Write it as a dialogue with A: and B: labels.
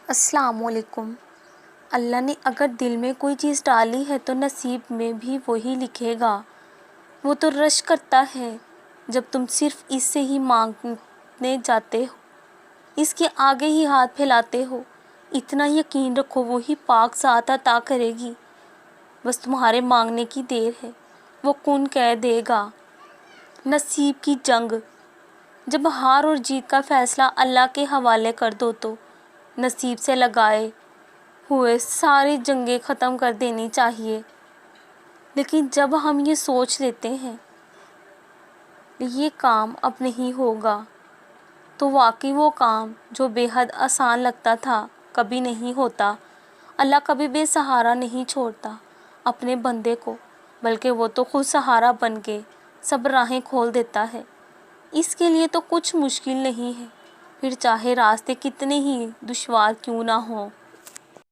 A: السلام علیکم۔ اللہ نے اگر دل میں کوئی چیز ڈالی ہے تو نصیب میں بھی وہی لکھے گا۔ وہ تو رشک کرتا ہے جب تم صرف اس سے ہی مانگنے جاتے ہو، اس کے آگے ہی ہاتھ پھیلاتے ہو۔ اتنا یقین رکھو وہی پاک ذات عطا کرے گی، بس تمہارے مانگنے کی دیر ہے، وہ کن کہہ دے گا۔ نصیب کی جنگ۔ جب ہار اور جیت کا فیصلہ اللہ کے حوالے کر دو تو نصیب سے لگائے ہوئے ساری جنگیں ختم کر دینی چاہیے۔ لیکن جب ہم یہ سوچ لیتے ہیں یہ کام اب نہیں ہوگا، تو واقعی وہ کام جو بے حد آسان لگتا تھا کبھی نہیں ہوتا۔ اللہ کبھی بے سہارا نہیں چھوڑتا اپنے بندے کو، بلکہ وہ تو خود سہارا بن کے سب راہیں کھول دیتا ہے۔ اس کے لیے تو کچھ مشکل نہیں ہے، پھر چاہے راستے کتنے ہی دشوار کیوں نہ ہوں۔